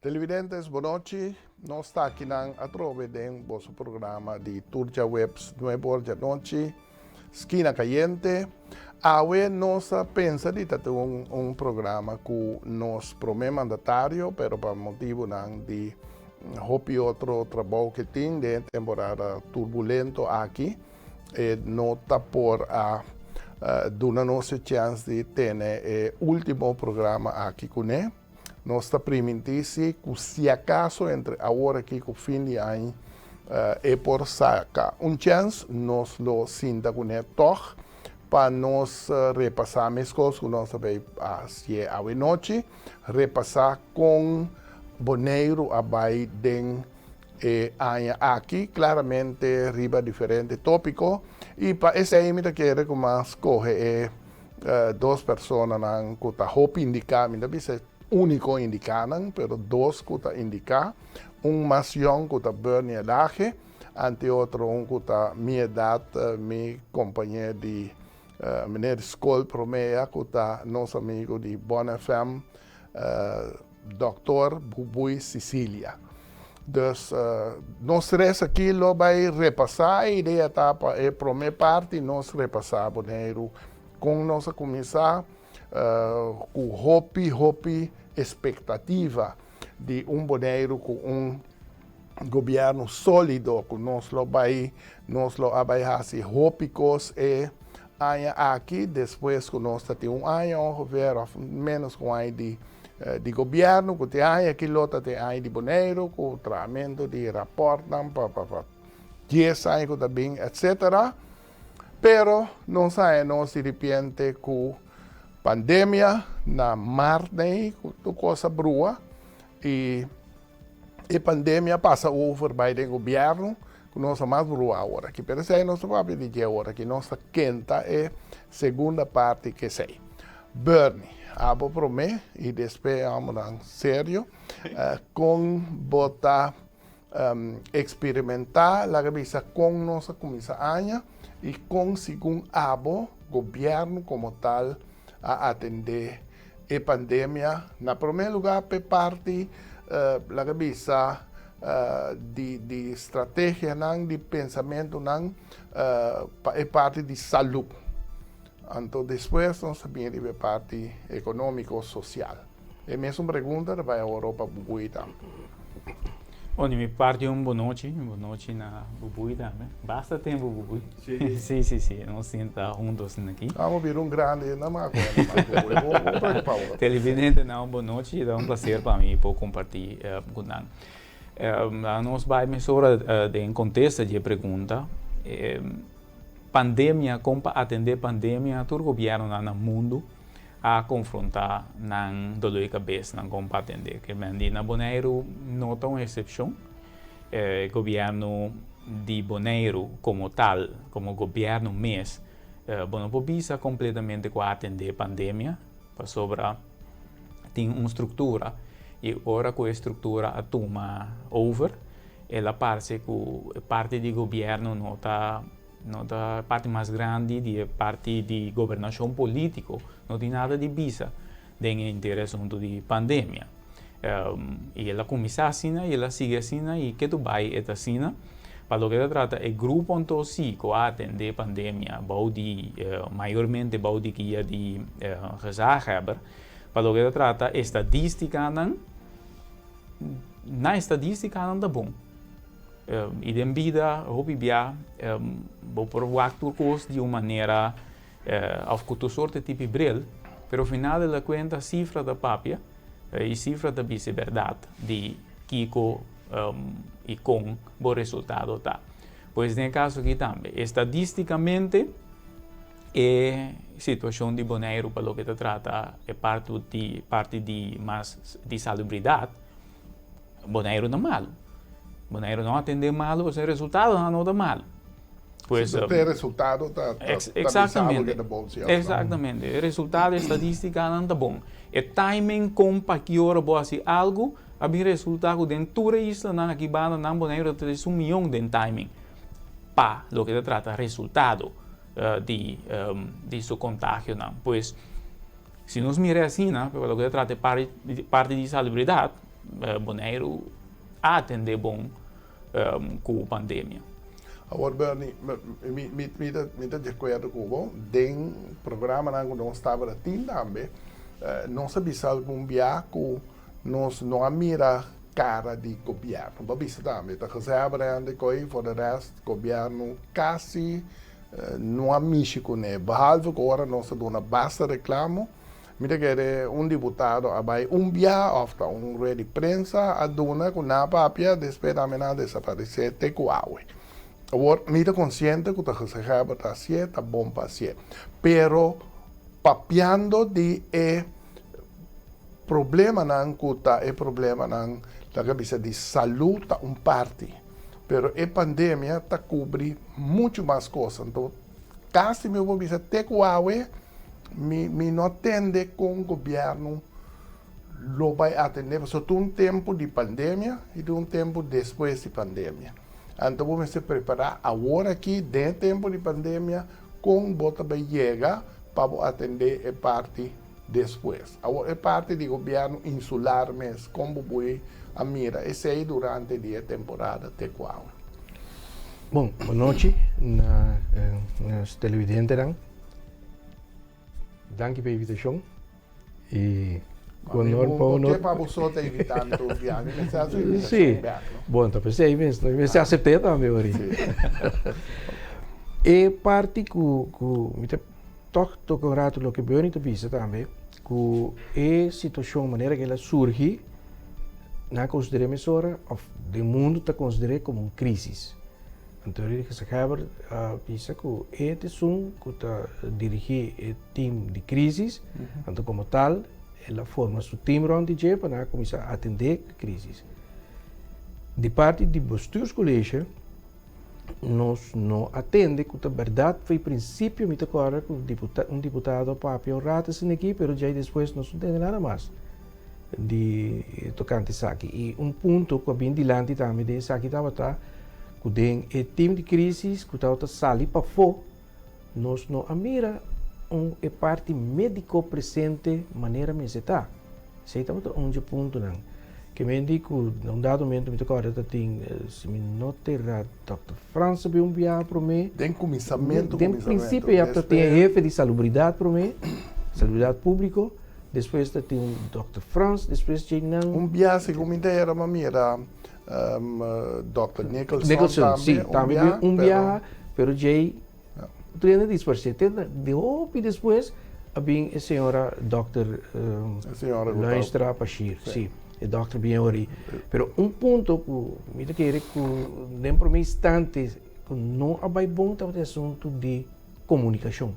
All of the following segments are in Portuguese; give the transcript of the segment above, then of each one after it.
Televidentes, boa noite. Nós estamos aqui a través do nosso programa de Turja Webs 9 horas da noite, Esquina Caliente. Hoje nós pensamos em ter programa com nosso primeiro mandatário, mas por motivo de outro trabalho que tem de temporada turbulento aqui, não está por dar nossa chance de ter o último programa aqui com ele. Nós está permitindo que, se acaso, entre agora aqui com o fim de ano, é por sacar chance, nós lo sinta com ele toque, para nós repassar as coisas que nós vamos fazer à noite, repassar com boneiro abai den aqui, claramente, riba diferente tópico, e para esse aí, eu quero que mais escolhe duas pessoas que estão indicar, único indicaram, pero dois que está indicar, mais jovem que está Bernie Laje, ante outro que está minha idade, meu companheiro de minha escola primeira, que está nosso amigo de Bona FM, Dr. Bubui Cecília. Dus nós três aqui vai repassar, a ideia está para a primeira parte, nós repassar o dinheiro com nossa comissão, com hopi expectativa de boneiro com governo sólido, que nós vai fazer hópicos e aqui, depois que nós temos ano, menos com ano de governo, que tem aqui tem ano de boneiro, com tratamento de raporte, para 10 anos também, etc. Pero não sabemos de repente com pandemia na marne, coisa brua, e a pandemia passa over by o governo, que nós mais brua agora. Que por isso nós vamos dizer agora que nossa quinta é segunda parte que sei. Bernie, abo para mim, e depois vamos a sério, com botar experimentar a revista com nossa comissão e com segundo abo, governo como tal, a atender a pandemia. Na primeiro lugar, por parte da revista de estratégia, de pensamento, é parte de saúde. Então, depois, nós sabemos a parte econômico-social. É a mesma pergunta vai a Europa Bubui também. Onde me parte boa noite na Bubui também. Basta tempo Bubui. Sim. Sim. Nós sentamos juntos aqui. Vamos vir grande, não mais agora. Televidente, boa noite, é prazer para mim por compartilhar com nós. Nós vamos sobre de contexto de pergunta. Pandemia, como atender pandemia, todo governo no mundo a confrontar na dor de cabeça, não como atender. Que na Bonaire não tem uma exceção. Governo de Bonaire como tal, como governo mês, não pode completamente com atender pandemia, para sobra tem uma estrutura e agora com a estrutura a toma over, ela parece que parte do governo não está parte mais grande de parte de governação política, não tem nada de visa dentro do assunto de pandemia. E ela começa assim, e ela sigue assim, e que tu vai esta assim, para o que se trata é grupo onde se atende a pandemia, maiormente de que de gezagheber, para o que se trata estadística na estadística não é bom. E de vida, vou provar coisas de uma maneira que tu sorte tipo bril, mas ao final da conta, a cifra da papia e cifra da verdade de Kiko e com bom resultado tá. Pois no caso aqui também, estadisticamente, a situação de Bonaire para o que se trata é parte de salubridade. Bonaire não é malo. Bonaire não atende mal, o resultado não é malo. Pois tem resultado, exatamente. Exatamente. O resultado estadístico não está bom. O timing com para que hora vou fazer algo, a mim resultado dentro da isla, aqui na Bonaire tem 1 milhão de timing. Para o que se trata resultado de seu contágio, não. Pois, se nós miramos assim, pelo que se trata parte de salubridade, Bonaire atender bom com a pandemia. Agora, Bernie, me de acordo com o den programa que nós estava assim também, não sabia se algum biaco nós não mira cara de governo. Não sabia também, tá recebendo que for the rest, governo quase não mexe com ele. Behalve que agora nós damos basta reclamo, me quer deputado abai bia ofta rede de prensa a dona com na papia depois da mena desaparecer te coaue. Agora, me consciente que o recebe está certo, está bom para ser. Pero, papiando de problema não cuta problema não da cabeça de saúde tá parte. Pero a pandemia tá cobre muito mais coisas. Então, quase meu vou dizer te coaue me não atende com o governo lo vai atender. Só tem tempo de pandemia e tem tempo depois de pandemia. Então vamos se preparar agora aqui, dentro do tempo de pandemia, com bota vai chegar para atender a parte depois. Agora, a parte do governo insular, mas como vai a mira, esse aí durante a temporada de qual. Bom, boa noite, nas televidentes. Dank pela invitação. E quando para você estar evitando o viagem, sim. Bom, então pensei mesmo, eu aceitei também hoje. E parte que me toca com rato o que bem te visa também, que a situação maneira que ela surge, na considera mesora, o mundo está considerado como uma crise. Então, ele se acaba pensa que este som que está dirigir o time de crise, então como tal, ela forma seu time onde para começar a atender a crise. De parte do bestuurscollege, nós não atende que a verdade foi princípio, me agora que um deputado papel rata aqui, mas já depois não entende nada mais de tocante isso aqui. E ponto que bem dilante também desse aqui estava que tem o time de crise que está sali para fora, nós não mira a parte médico presente maneira me está. Sei estava ponto não. Que me digo, num dado momento me tocou tem se me não terá Dr. Franz bem viagem para mim. Tem comissamento. Tem princípio já tem jefe de salubridade para mim, salubridade público. Depois tem Dr. Franz, depois tem não. Viagem como era uma mira. Dr. Nicholson sim, também viagem, pero já treina disperso. De hoje depois bem a senhora Dr. Luistra Bashir, sim, a Dr. Bienori. Pero ponto que me quer que dentro de instante que não é bom também assunto de comunicação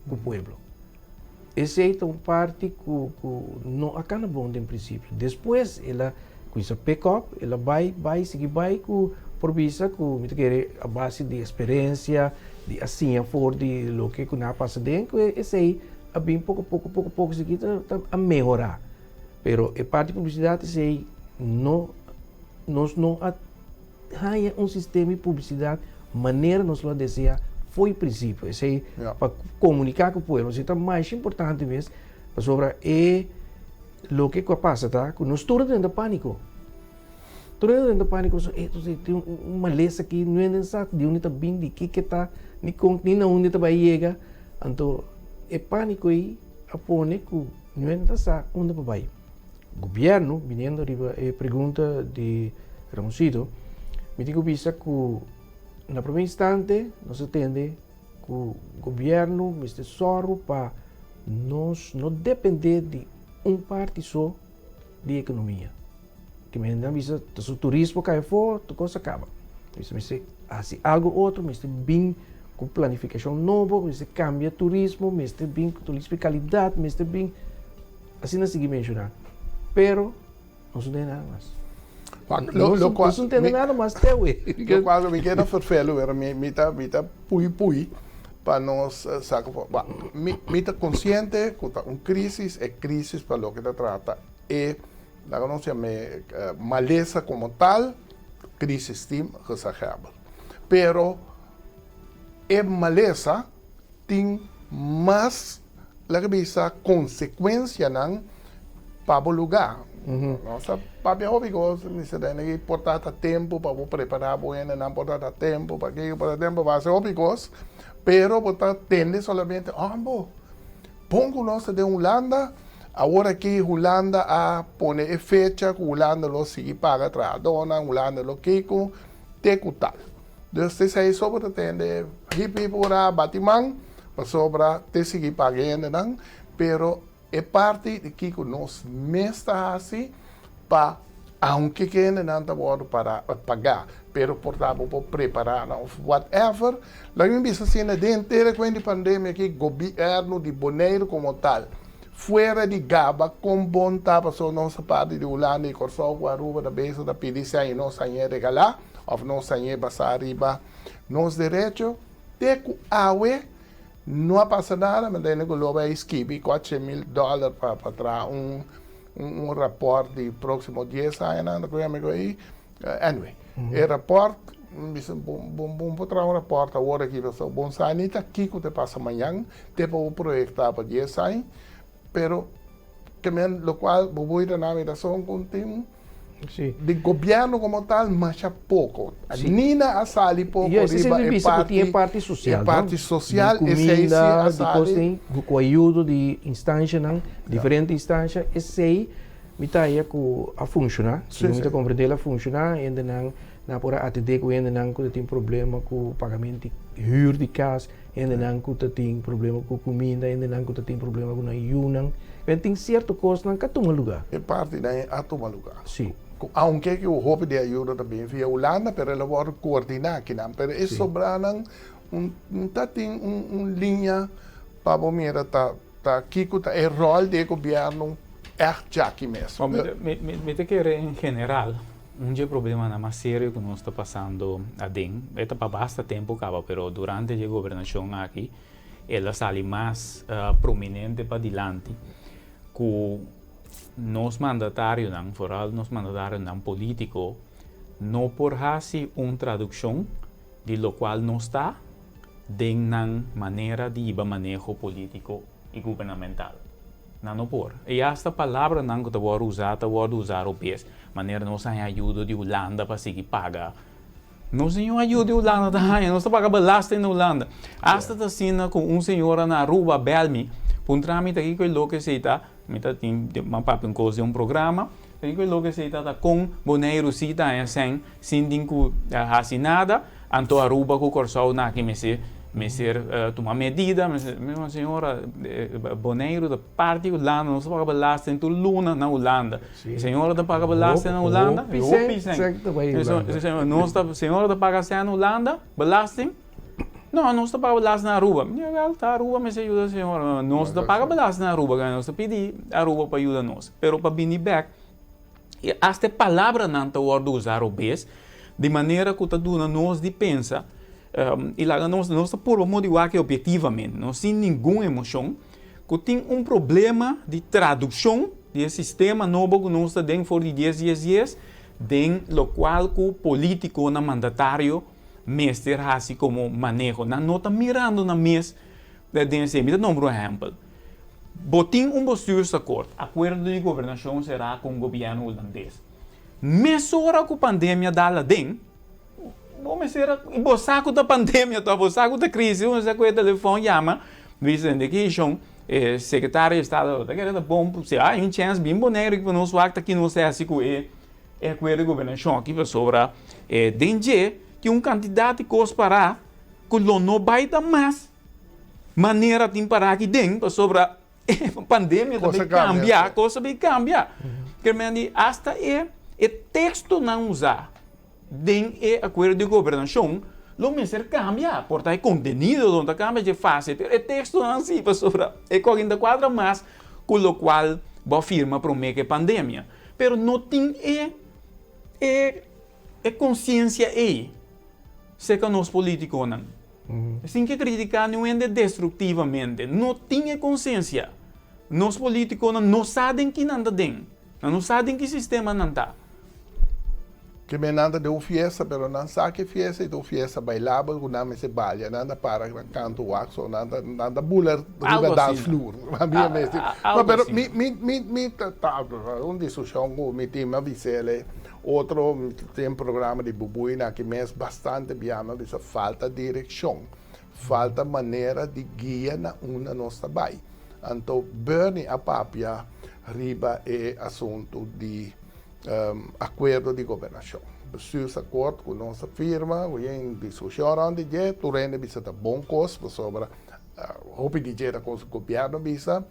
com o povo. Esse é uma parte que não acaba bom em princípio. Depois ela com essa pick-up, ela vai seguir por vista que me quer a base de experiência, de assim for de lo que na passa dentro, esse aí a bem pouco seguir a melhorar. Pero a parte de publicidade esse aí nós não há sistema de publicidade maneira nós lo deseja foi o princípio. Esse aí para comunicar com o povo, isso é mais importante mesmo sobre lo que passa, tá? Que nós estamos dentro de pânico. Estamos dentro de pânico, tem uma maleza aqui, não é necessário, de onde está vindo, de que está, nem na onde está vai chegar. Então, é pânico aí, apone que não é necessário, onde vai. O governo, vindo a pergunta de Ramoncito, me digo que na primeira instante, nós entende que o governo, me tesoro para nós não depender de parte só de economia. Que me avisa, o turismo cai fora, a coisa acaba. Mas assim, algo outro, mas bem com planificação nova, mas cambia turismo, mas bem com turismo de qualidade, mas bem assim não segui mencionar. Pero não se tem nada mais. Não tem nada mais até hoje. Eu quase me quero verfelo, me tá pui para nós sacar. Me tá consciente que uma crise é crise para o que se trata e la que não se chama maleza como tal, crise steam resagável. Pero a maleza tem mais la que bisa consequência não para o lugar. Nossa, para o hobby, me se tem que portar tempo para preparar bueno, não portar tempo para que portar tempo para ser hobby, pero botar tende solamente, pongo nossa de Holanda, agora que Holanda a pone fecha, Holanda lo sigue paga atrás, dona Holanda lo kiko, te tal. Dus se aí sobre tende hippie pura batiman, para sobra te sigue pagando, não, pero é parte de que nós mesta assim para aunque que não está bom para pagar, pero portamos para preparar, whatever. Lá em vista assim, dentro da pandemia que governo de Bonaire como tal, fora de Gaba, com bom tapa só nossa parte de Holanda e Corsol, Guaruba, da Beza, da PDC, e nós saímos regalar, ou nós saímos passar arriba, nos direitos, teco awe, não passa nada, mas daí o lobo é esquive, $4,000 para trazer um rapport de próximo 10 anos, anyway, o rapport, bom trazer um rapport agora aqui, bom sanita, que te passa amanhã, te para o projeto para 10 anos, pero também, lo qual, vou ir na meditação contínuo, de governo como tal, mas é pouco. Nina a sali pouco, é parte social. É parte social, de comida, de com a ajuda de instância, diferente instância, esse aí, me está aí a funcionar, se não me compreender a funcionar, ainda não por atender com ainda não tem problema com o pagamento de huur de casa, ainda não tem problema com comida, ainda não tem problema com a ajuda, tem certa coisa não que toma lugar. É parte daí a tomar lugar. Sim. Aunque que o hobby de ajuda também via Holanda, pero ela vai coordenar aqui, não. Pero é sobrando linha para o mira tá aqui que é rol de governo já aqui mesmo. Me te quer em geral, problema na mais sério que nós está passando a DEN. Está para bastante tempo acaba, pero durante a governação aqui, ela sai mais prominente para diante. Que nos mandatários, vooral nos mandatários políticos, não por fazer uma tradução de lo qual não está de na maneira de manejo político e governamental. Não por. E esta palavra não que vou usar o pés, maneira não sem ajuda de Holanda para seguir pagar. Não tem ajuda de Holanda também, não está pagando belasting na Holanda. Esta está sendo com senhora na rua Belmi, por trâmite aqui que o que se está tem um coisa um programa que logo se está com Bonaire cita sem que assinada anto Aruba com Corsol na que me ser tomar medida mesmo senhora Bonaire da parte Holanda não se paga belasting tu luna na Holanda senhora da paga belasting na Holanda não está senhora da paga sem na Holanda belasting. Não está paga belasting na Aruba. Está Aruba, mas ajuda a senhora. Não está paga belasting na Aruba, não está pedir Aruba para ajudar nós. Pero para vir back, esta palavra não está usar o bes, de maneira que está dando nós de pensa, e lá nós está por motivar que objetivamente, não sem nenhuma emoção, que tem problema de tradução do sistema novo que nós está dentro for de 10 dias, dentro do qual o político na mandatário mestre assim como manejo, não está mirando na mesa de DNC. Me dá um exemplo. Botim bestuursacord, acordo de governação será com o governo holandês. Mesora com a pandemia da Laden, vamos ser o saco da pandemia, o saco da crise, o saco do telefone chama, vice-indication, secretário de Estado, que era bom, se há um chance bem boneiro que nós acta que não sei assim que é acordo de governação aqui para sobra DNG, que um candidato que parar, que não vai dar mais maneira de parar aqui dentro sobre a pandemia, também cambiar, coisa vai cambiar. Quer dizer, hasta texto não usar dentro do acordo de governação, lo mesmo cambia, porque o conteúdo onde cambia de fácil, mas o texto não se sobre é correndo quadra mais, com o qual a firma promete a pandemia. Mas não tem consciência aí. Se que nós políticos não. Sem que criticar não é destrutivamente. Não tem consciência. Nós políticos não sabem que não está dentro. Não sabem que sistema não está. que me nada de uma fiesta, pero não sabe fiesta e de uma fiesta bailável, que não me se balha, nada para canto wax, ou nada buller, riba dance floor. Pero uma discussão com o time Vicele, outro tem programa de bubuina que me é bastante biama, bisa falta direção, falta maneira de guia na uma nossa bai. Então, Bernie a papia riba é assunto de acordo de governação. Bestuursacord com nossa firma, we em discussão onde je, tu rende bisa ta bom custo sobre hope de je da com o governo bisa,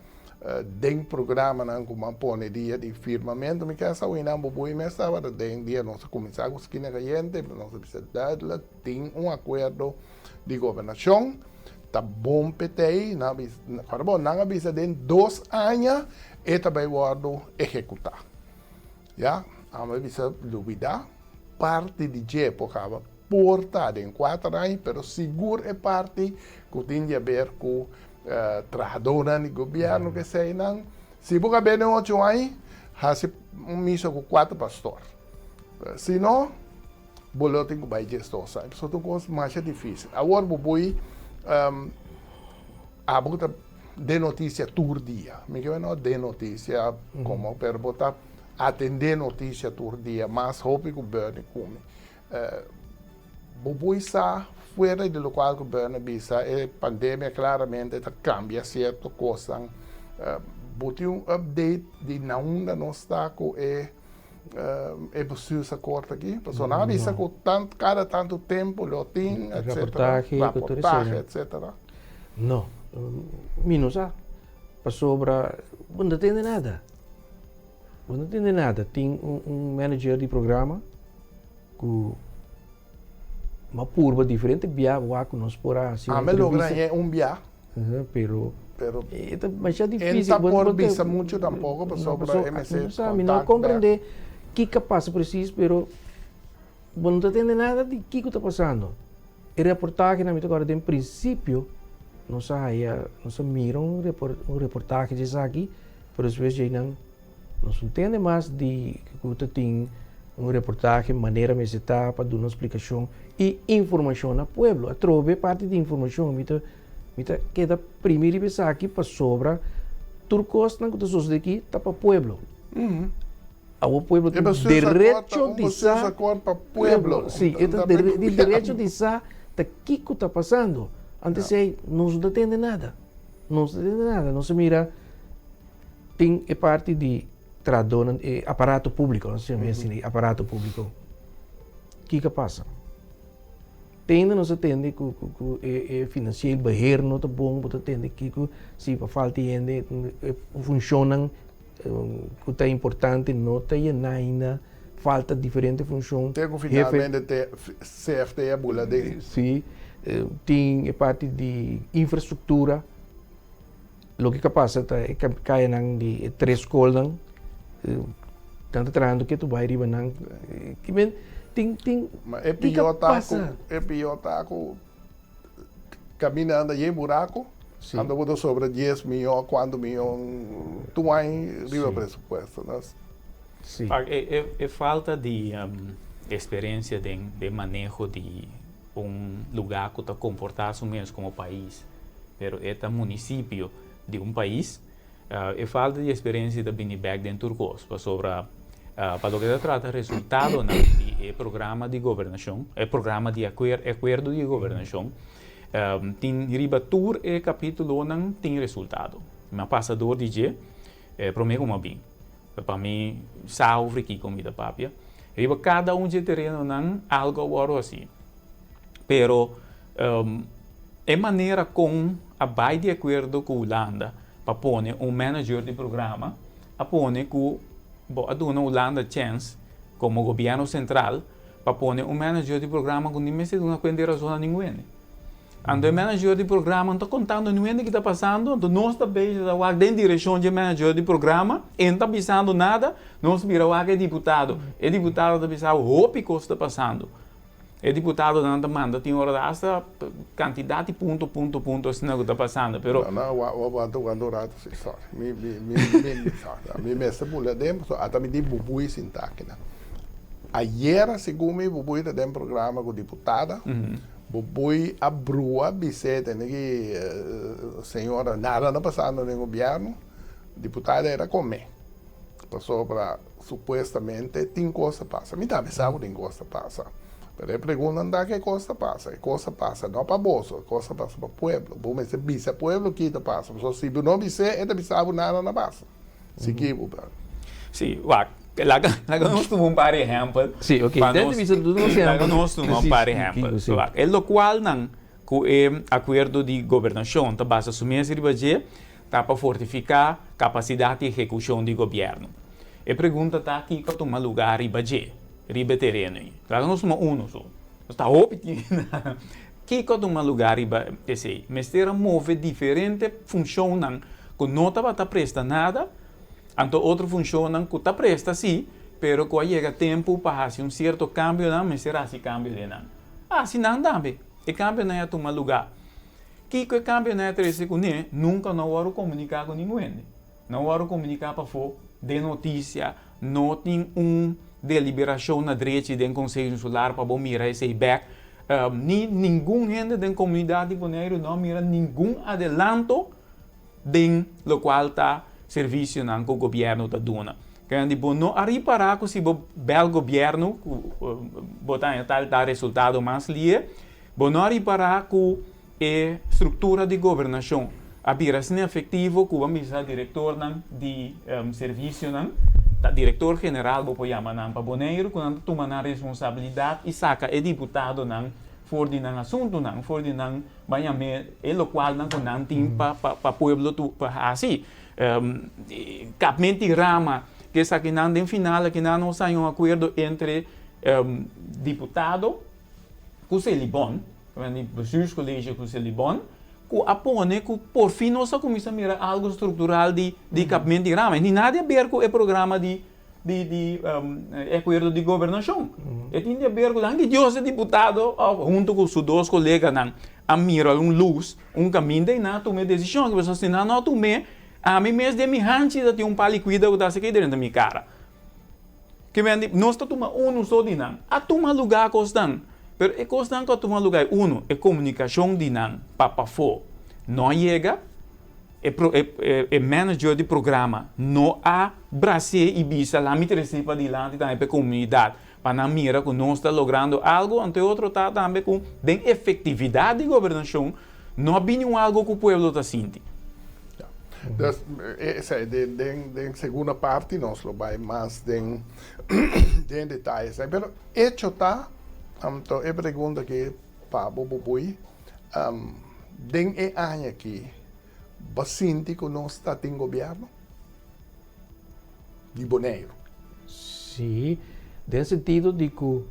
den programa não como põe dia de firmamento, me casa o inam boi me estava den dia nossa começar com esquina caliente, nossa bisa dadla tem acordo de governação. Tá bom PT, na bisa den 2 anos e também guardo executar. Ja, a me bisa dúvida, parte de je porque portada em 4 anos, pero seguro é parte que tem a ver com trabalhadora de governo que sei não. Se você bem 8 anos, faz missa com 4 pastores. Se não, boletim que vai gestor, sabe? Só tem coisa mais difícil. Agora vou a botar de notícia todo dia. Me que não de notícia como para botar atender notícia todo dia, mas hope que o Bernie come. Vou estar fora do local que o Bernie bisa, a pandemia claramente cambia certo coisa. Botar update de não da nossa com é possível corta aqui, porque não bisa com cada tanto tempo, lotim, etc. Reportagem, etc. Não, menos para sobra, não tem nada. Não tem nada. Tem manager de programa com uma curva diferente, via que nós por assim. Me logra é via. Pero mas é difícil. Não por bisa muito tampouco, para sobra MC. Não compreender que capaz preciso, pero não tem nada de que está passando. A reportagem na minha agora, em princípio, nós miram reportagem disso aqui, por às vezes não entende mais de que tem reportagem, maneira de está para dar uma explicação e informação ao povo. A trove parte de informação, queda primeiro pensar aqui para sobra, turcos não que os daqui está para o povo. O povo tem direito de saber para o povo. Sim, tem direito de saber o que está passando. Antes não se entende nada. Não se mira. Tem a parte de tradução, aparato público, não sei assim, aparato público. O que passa? Não se entende que o financeiro, o governo está bom, não entende que se falta de funcionam, que está importante, não tem nada, falta diferente função. Tem que finalmente ter CFT a bula dele. Sim. Tem a parte de infraestrutura. O que passa é que cai de 3 escolas, tanto trabalhando que tu vai riba nang tem é pior tá com caminhando aí buraco. Quando você sobre 10 milhões, quando milhões, tu vai riba presupuesto, né? Sim. É falta de experiência de manejo de lugar que está comportado mesmo como país, pero é município de país, é falta de experiência de Binibag dentro do curso, para o que se trata resultado de programa de governação, programa de acordo de governação, tem ribatur e capítulo não tem resultado. Mas passador de dia, para mim como bem, para mim salve aqui comida papia, riba cada de terreno não algo ou assim. Pero é maneira com a vai de acordo com a Holanda para pôr manager de programa, a pôr que a Holanda chance como governo central para pôr manager de programa que nem se dá conta de razão nenhuma. Ando o manager de programa não está contando nenhuma que está passando, então nós também estamos dentro da direção de manager de programa, e não está pensando nada, nós viramos que é deputado. E deputado está pensando o que está passando. O deputado não manda, tem hora dessa quantidade de ponto, assim que está passando. Pero quando rato se sorry. Me messa pula dentro, até me di bubui sintaque, né? Ayer, segundo me, bubui da dem programa com diputada, bubui a brua, bisete, que senhora, nada não passando no governo, diputada era comer. Passou para, supostamente, tem coisa passa. Me dá pensado tem coisa passa. Pero ele pergunta que coisa passa. E coisa passa não para bolso, coisa passa para o pueblo. Bom, mas se bisa pueblo, que te passa. Se não bisa, ele pensava nada na passa. Seguimos, brother. Sim, nós tomamos um par de exemplos. Sim, ok. Nós tomamos um par de exemplos. É o qual não, com o acordo de governação, está base assumir esse budget, está para fortificar a capacidade de execução do governo. E pergunta está aqui para tomar lugar e budget, riba terreno. Claro, nós tomamos só. Está óbvio que tomar lugar e budget. Mas terá move diferente função que não está presta nada. Então, outra funciona que está presta, sim, pero quando chega tempo para fazer certo cambio, não, mas será esse cambio de não. Se não também, o cambio não é tomar lugar. Que o cambio não é ter segundo, nunca não vou comunicar com ninguém. Não vou comunicar para fora de notícia, não tem deliberação na direita de Conselho Insular para mirar esse back. Nenhum gente da comunidade de Bonaire não mira nenhum adelanto de lo qual está serviço que o governo está dando. Quando não reparar que se o bel governo botar tal resultado mais lia, não reparar que a estrutura de governação a ser efetivo que vamos a diretor de serviço diretor geral vou chamar para Bonaire quando toma a responsabilidade e saca o deputado for de assunto for de vai é o qual não tem para pueblo para assim capmente rama que essa que não tem final que não sai acordo entre deputado com o bom bestuurscollege com o bom que apone que por fim nós começamos a mirar algo estrutural de capmente rama nem nada a ver com o programa de acordo de governação e tem a ver com que Deus é deputado junto com os dois colegas a mirar luz caminho de não tomar decisão que você não tomar a mim mesmo de minha hanche de um pali cuida que está aqui dentro da minha cara. Que nós estamos tomando só de não. A tomar lugar costan. Pero é costan que tomar lugar é comunicação de não para fora. Não chega é manager de programa. Não há Brasil e bisa lá me receba de lá também para a comunidade. Para não mirar que nós estamos logrando algo ante outro está também com de efetividade de governação. Não há algo que o povo está sentindo. Essa de segunda parte nós vai mais de detalhes. Pero hecho está, então é pergunta que para Boboi, den é ano aqui, bastante que nós está em governo de Bonaire. Sim, no sentido de que o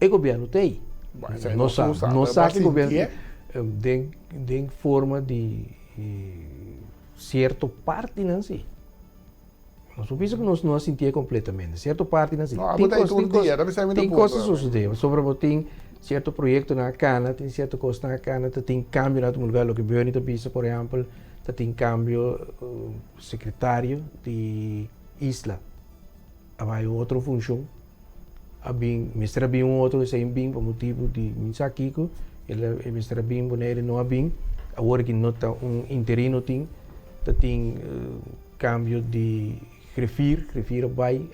governo tem. Nós sabemos que o governo tem forma de certa parte não sei. Nós supimos que nós não sentia completamente. Certa parte não sei. Tem coisas sucedendo. Sobre tem certo projeto na cana, tem certa coisa na cana, tem cambio em lugar. O que Björn está por exemplo, tem cambio secretário de isla. Há outra função. Mestre bem outro sem bem por motivo de Minsaquico. Ele mestre bem Bonaire não há bem. Agora que não está interino tem cambio de grefir vai,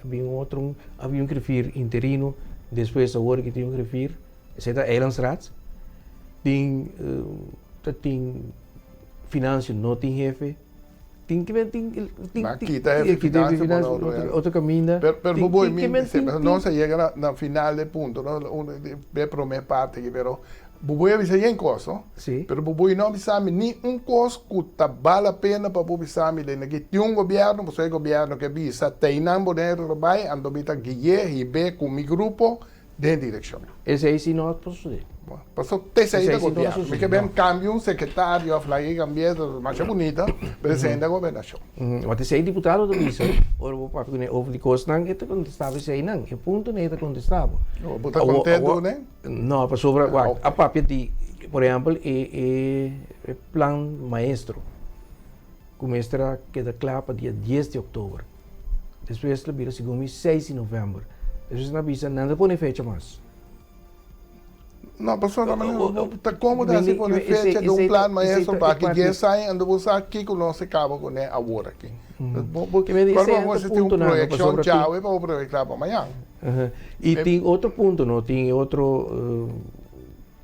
havia grefir interino, depois agora que tem grefir, etc. Eilandsraad, tem finanças, não tem jefe, tem outro caminho. Pero não se chega na final de ponto, de primeira parte, pero Bubui avisa em coisa, pero Bubui não avisa nem coisa que vale a pena para Bubui sabe que tem governo, você é governo que avisa, tem não Bonaire vai, ando bita guiar e ver com mi grupo de direção. Esse aí sim não pode fazer. Passou terceiro da governo, me que bem cambio secretário, a flag cambiado, mais bonita, presidente da governação. Mas esse aí deputado do isso, ou para que houve de coisa não, ele contestava isso aí não, que ponto nem ele contestava. Está contento, né? Não, para sobre a papel de, por exemplo, o plano maestro, começa queda claro para dia 10 de outubro. Depois ele vira segundo 6 de novembro. Eso es una visa, nada pone fecha más. No, pastor, está cómodo así con la fecha de un plan maestro para que 10 años ando buscar aquí que no se acaba con él ahora aquí. Que me dice vamos a una proyección chave para proyectar para mañana. Y tiene otro punto, ¿no? Tiene otro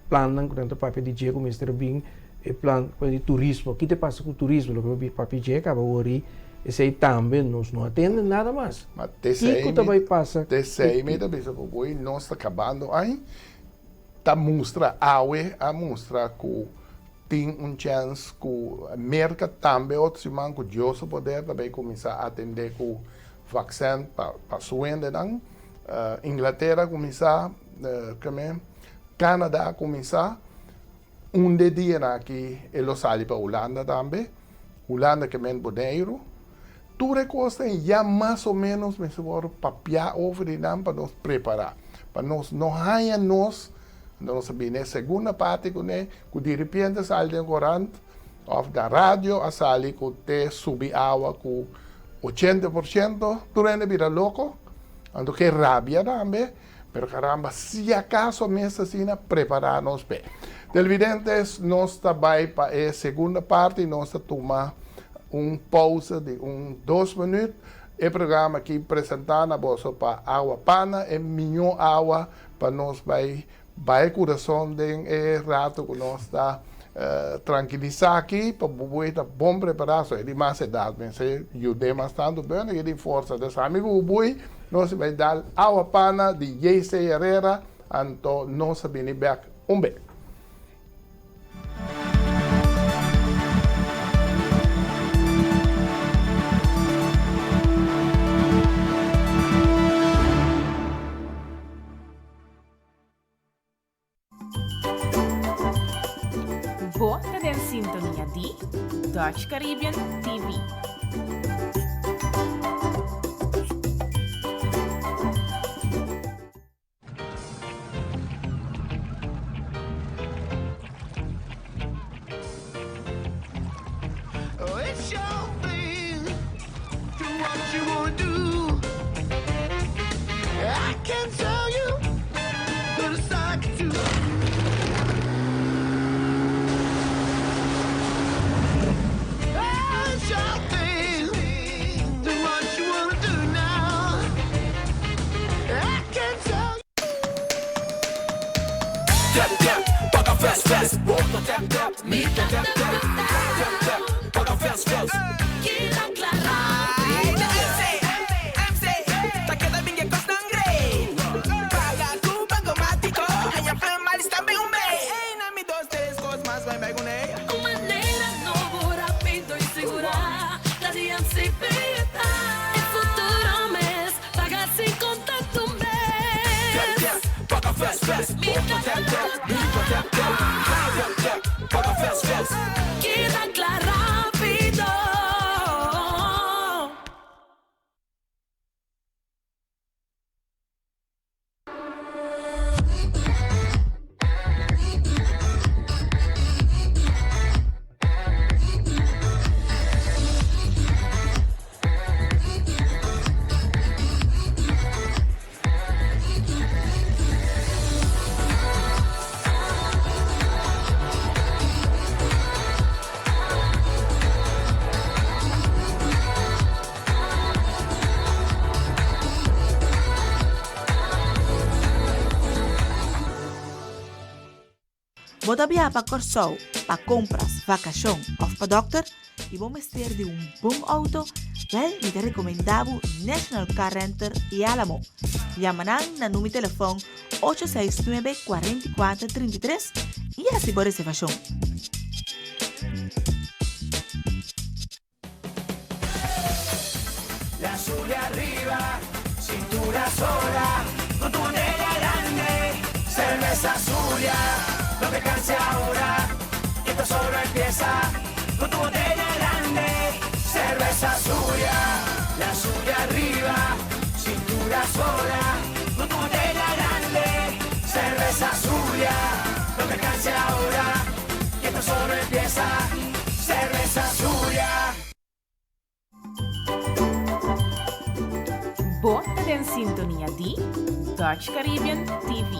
plan con el papi DJ con Mr. Bean, el plan de turismo. ¿Qué te pasa con turismo? Lo que el papi DJ acaba de oír, ese también no atienden nada más. ¿Qué também passa? Desde me da bisa ko boy não está acabando aí. Tá mostra a mostra que tem chance que a merca também outro semana que Deus poder também começar a atender com vacina para suende não. Inglaterra começar, Canadá começar. Dia aqui ele sai para Holanda também. Holanda que men boneiro. Tudo costa já mais ou menos me seguro papiar over de para nos preparar, para nos não ganhar nos sabia segunda parte que de repente sai de corante ou da rádio a sair que te subir água com 80%, durante vira louco, ando que rabia também, pero caramba, se acaso mesmo assim preparar nos bem. Televidentes, nós também para a segunda parte nós tomar pausa de 2 minutos. O programa aqui apresentar na bolsa para água pana e melhor água para nós vai coração de rato que nós está tranquilizar aqui para estar bom preparado. É mais idade, mas se ajuda bastante bem e de força desse amigo boi, nós vai dar água pana de J.C. Herrera, então nós vamos back beijo. Você em sintonia de Dutch Caribbean TV. Oh, it's your thing. Do what you want to do. I can tell you, but it's like to. Fest, borta tap, mita tap, paga fest. Quiero aclarar. MC, ta queda bien que costa grey. Paga tu bancomático, ella fue mal está bem bem. Ei, na mi 2, 3 cosas más vai gunei. Com maneira nova, rápido e segura, la DMC beta. E futuro mês, paga sem contato mês. Paga fest, borta tap. Paga fest. Queda claro rápido. Bota via para Corsou, para compras, vacação ou para doctor e vamos ter de bom auto, wel te recomendamos National Car Renter e Alamo. Llamanan na número de telefone 869-4433 e assim por reservação. La Zulia arriba, cintura sola, con tu botella grande, cerveza Zulia. No te canses ahora, que esto solo empieza. Con tu botella grande, cerveza Zulia. La Zulia arriba, cintura sola. Con tu botella grande, cerveza Zulia. No te canses ahora, que esto solo empieza. Cerveza Zulia. Bota em sintonia de Dutch Caribbean TV.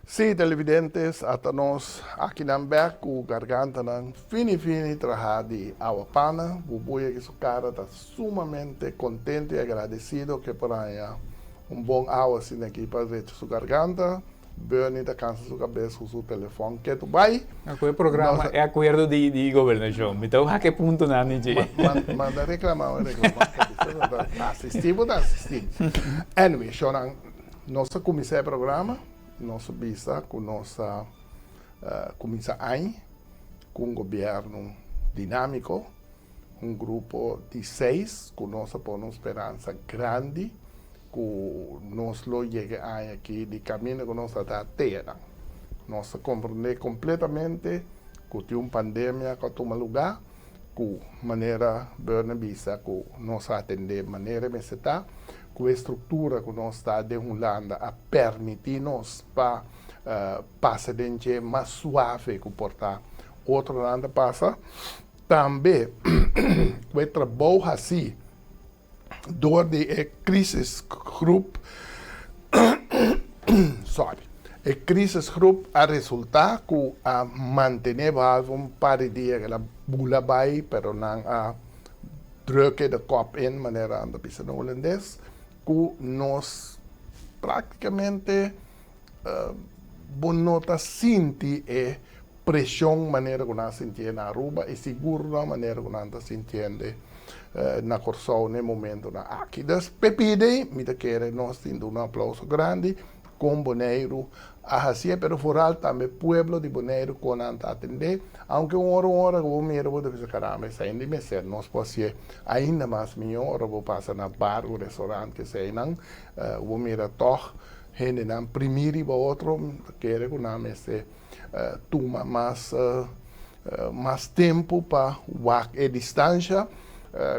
Sí, televidentes, hasta nos aqui na Beck, o garganta ng fini trabalhar de Awapana. O boi que sua cara está sumamente contente e agradecido que por aí bom água assim aqui para ver sua garganta. Bernie da cansa sua cabeça com seu telefone. Que tu vai? Aquele programa é acordo de governação. Então, a que ponto não é? Manda reclamar. Assistimos. Anyway, nossa comissão de programa. Nossa vista com nossa comissão com um governo dinâmico, grupo de 6, com nossa esperança grande, que nós lo chega aqui de caminho que nós está terra. Nós compreender completamente que tem uma pandemia que toma lugar, que maneira bem vista que nós atender maneira me está, com a estrutura que nós está derrubando a permitir-nos para passar de mais suave que portar outro lado passa também com o trabalho assim door de crisisgroep a crisisgroep a resultar que a manter um par de dias que a bula vai pero não a drukken de kop in maneira anda pisando holandês que nós praticamente bonota senti e pressão maneira que nós sentimos na Aruba e seguro na maneira que nós sentimos na Corsol no momento na aqui. Das pepide, me quer nós tendo um aplauso grande com Bonaire a assim, pero foral também pueblo de Bonaire com anta atender, aunque hora o miro vou dizer caramba, ainda me ser nós pode ainda mais melhor, vou passar na bar ou restaurante que sei não, vou mira toch gente não primeiro para outro quer que não me se toma mais tempo para walk a distância,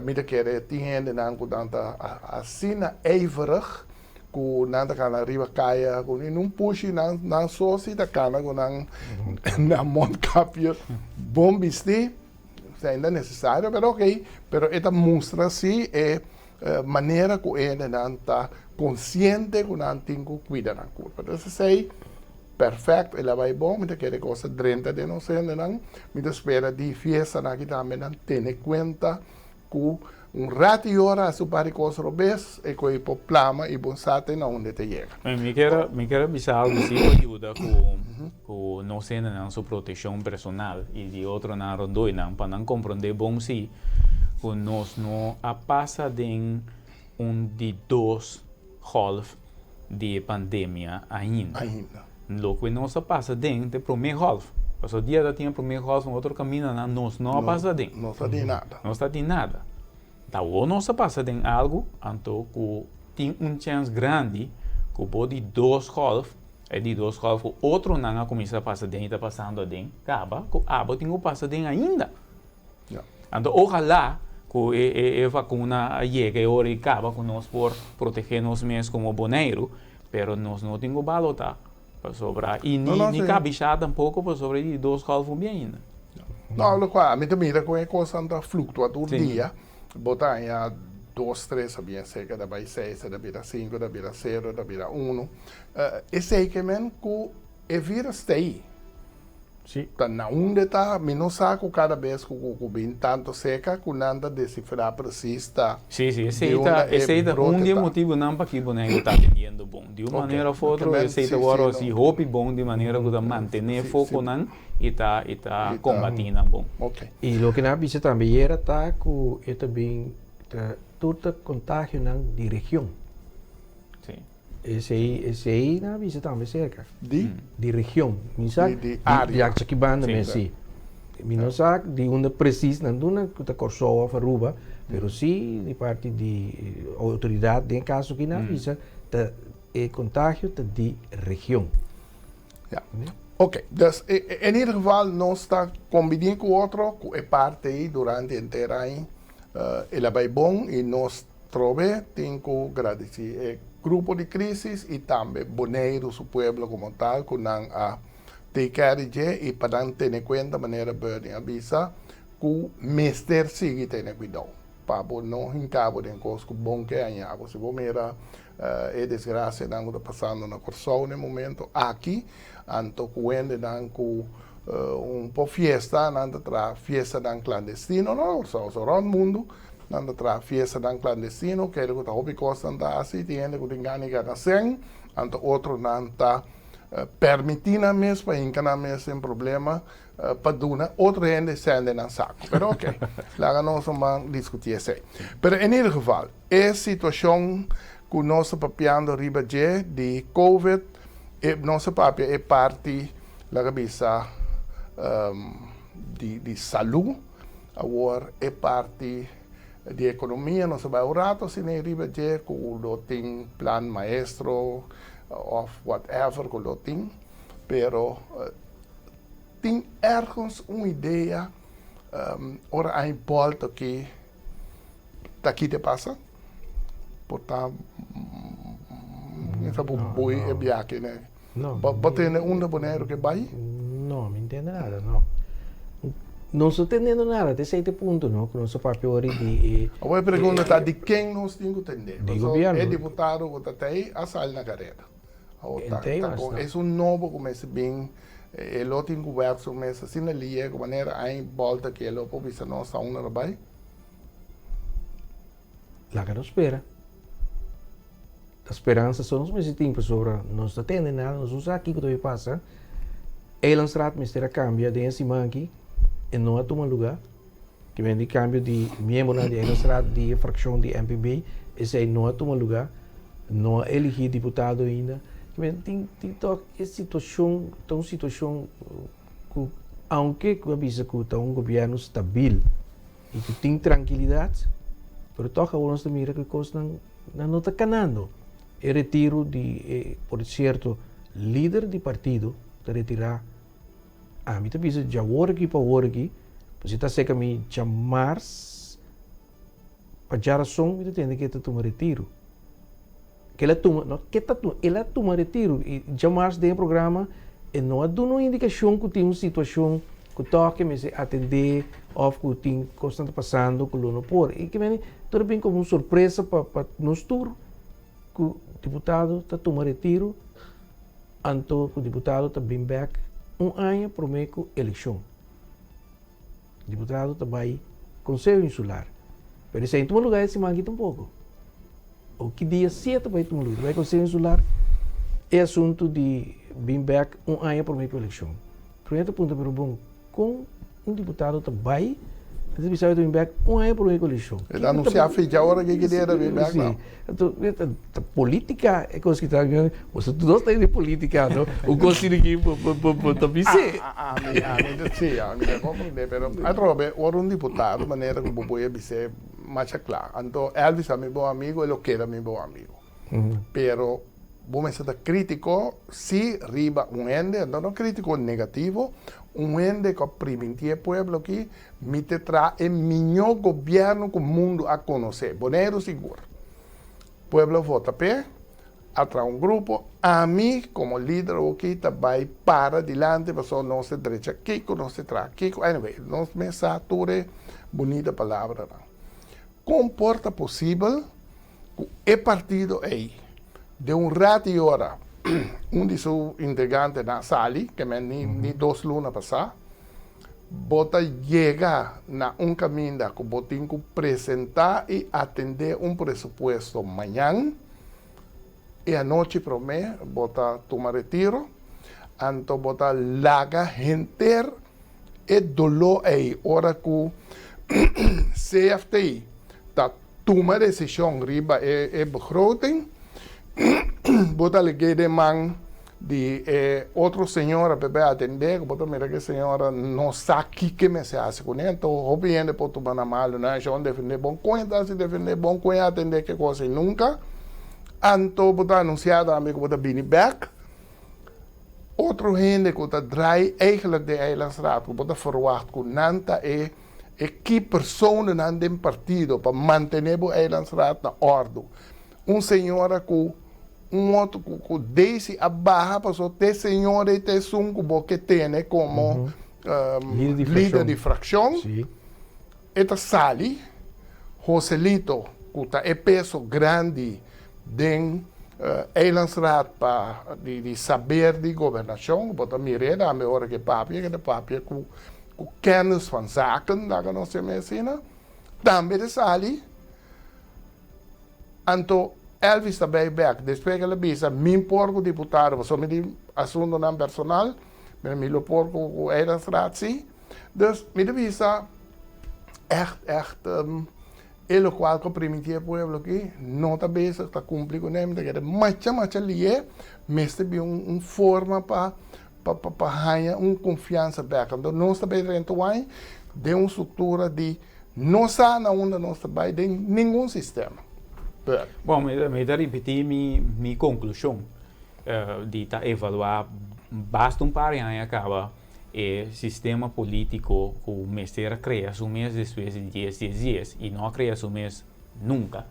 me quer tem não com tanta assina ijverig ku nanda kana riba kaya ku num pushi nang sosi da kana ku nang na mondkapje bombisti ainda necessário pero ok pero esta mostra si maneira ku não tá consciente ku não tem que cuidar na curva então sei perfeito ela vai bom me quer coisa 30 de não sei não me espera de fiesta na que também não tem conta ku rato e hora a supari coisa robes e coi po plama e bonsate na onde te chega. Me quero avisar algo se ajuda com não sendo na sua proteção personal e de outro na rondoi não para não compreender bom se que nós não a passa de de 2 half de pandemia ainda. Lo que nós a passa de primeiro half. Mas o dia da tinha primeiro half um outro caminho nós não a passa de. Não está de nada. Não está de nada. Então, ou nós passa de algo, então que tem chance grande que pode 2 half, e de 2 half o outro não começa a passar de está passando de acaba, que abo tem que passar de ainda. Então, ojalá que a vacuna chegue e hora acaba com nós por proteger nós mesmos como Bonaire, pero nós não temos que balotar para sobrar e nem cabichar tampouco para sobre de 2 half bem ainda. Não, lo qua, me mira com a coisa anda flutua todo dia. Botar em 2, 3, sabia cerca da vai 6, da vira 5, da vira 0, da vira 1. Esse é que men que é vira stay. Sim. Tá na onde tá, me não saco cada vez que bem tanto seca que nada decifrar preciso tá. Sim, esse é dia motivo não para que o boneco está atendendo bom. De uma maneira ou outra, esse é agora se roupa bom de maneira que manter foco não e tá combatendo bom. Ok. E o que na bisa também era tá que é também todo contágio de região. Sim. Esse aí na bisa também cerca. De região. De área. De aqui banda mesmo. Mi não sabe de onde precisa, não que está Corsol ou Aruba, mas sim de parte de autoridade, em caso que na visa, o contágio de região. Ok, dus in ieder geval nós está combinando com o outro, que é parte aí durante inteiro ano. Ele vai bom e nós trove, tenho que agradecer o grupo de crise e também boneiros, o povo como tal, que não a take care de e para não ter em conta maneira bem avisa que o mestre sigue tendo cuidado. Para não encabo de coisas que bom que é, se você mira é desgraça não está passando na Corsão no momento aqui, anto quando não com po' fiesta, não tra fiesta dan clandestino, no, so around mundo, não tra fiesta dan clandestino, que ele está hobby costa anda assim, tiene que engane cada sen, anto outro não está permitindo mesmo para encanar mesmo sem problema para duna, outro gente sende na saco, pero ok, lá nós vamos discutir isso. Pero em ieder geval, a situação que nós estamos papiando riba de COVID, nossa papia é parte da cabeça de saúde, agora é parte de economia, nós vamos um rato assim riba que o tem plan maestro of whatever que o tem, pero tem ergens uma ideia ora a volta que daqui te passa, portanto essa boi é biaque, né? Não. Bota um boneiro que vai? Não, não entendo nada, não. Não estou entendendo nada até certo ponto, não, que nosso papel de... A pergunta está de quem nós temos que entender. De governo. É deputado que está aí, a sala na carreira. É um novo começo bem, ele tem conversa, começa assim ali, de maneira a volta que ele pode ver nós está um trabalho. Lá que não espera. A esperança só nos meses tempo sobre não está tendo nada, nós usamos aqui que passa. Ele lançará mistério cambia de cima aqui e não a toma lugar. Que vem de cambio de membro na de lançará de fração de MPB, esse aí não a toma lugar, não elegir deputado ainda. Que vem tem essa situação, tão situação que aunque que avisa que está um governo estável e que tem tranquilidade, pero toca nós mira que coisa não está canando. O retiro de, por certo, líder de partido, de retirar. A mim também já hora aqui para hora aqui, você está cerca me chamar para já razão, você tem que tomar retiro. Que ela toma, não, que ela toma retiro e chamar de programa e não há uma indicação que tem uma situação que toque me atender ou que tem constante passando que não pode. E que vem tudo bem como uma surpresa para nós todos. Que o deputado está tomando retiro, então o deputado está bem back ano para a eleição. O deputado está vai Conselho Insular. Mas isso aí em lugar esse mangue tampouco. O que dia 7 vai tomar lugar, vai Conselho Insular é assunto de bem back ano para a eleição. Primeiro ponto, pero bom, com um deputado está vai Ele precisa de back ano para a eleição. Ele anunciou a hora que queria vir back, não. Então, política é coisa que está ganhando. Você tudo está de política, não? O conselho aqui também sei. Sim, a minha compreende, mas a trobe, ora deputado, maneira que eu podia dizer mais claro. Então, Elvis é meu bom amigo, ele quer meu bom amigo. Pero vamos ser crítico, se riba ende, não crítico negativo, ende que permitir o povo que me traga o melhor governo que o mundo a conhecer. Boneiro seguro. O povo vota pé, atrás grupo, a mim, como líder aqui, vai para adiante, para nossa direita aqui, com nossa trás aqui. Anyway, nós mensatura, bonita palavra. Comporta possível que o partido aí, de rato e hora, de seus integrantes na sala, que nem 2 lunas passar, bota chega na caminho que botem que apresentar e atender pressuposto amanhã, e à noite para mim, bota tomar retiro, então bota larga gente e dolor aí, hora que CFT está tomando decisão riba e begroting, bota lhe de man de outra senhora para atender, bota mira que a senhora não sabe o que me se hace com ele, então obviamente pode tomar na mal, não é só defender bom conta, se defender bom conta, atender que coisa nunca, então bota anunciado amigo bota bini back, otro gente que draai eigenlijk de eilandsraad, que wordt verwacht que nanta key personen aan den partido para mantener o eilandsraad na orde. Senhora que outro que desse abaixo passou ter senhora e ter que tem como líder de fração. Sim. Eta sali, Joselito, que é peso grande den eilandsraad para de saber de governação, bota mirada a melhor que papia com kennis van zaken, daar gaan we mee zien. Também de sali, anto Elvis também back, depois que ele bisa, min porco deputado, so me di assunto não personal, me lo porco o eilandsraad zie, dus me de bisa echt ele qual que permitir pueblo aqui não está bezig está cumprir com ele que é macha lie mestre bi forma para ganhar confiança back então não está bem dentro de uma estrutura de não está na onda não está bem de nenhum sistema. Bom, me dá repetir minha conclusão de evaluar basta par anos acaba o sistema político que o mestre cria um mês depois de 10 dias e não cria um mês nunca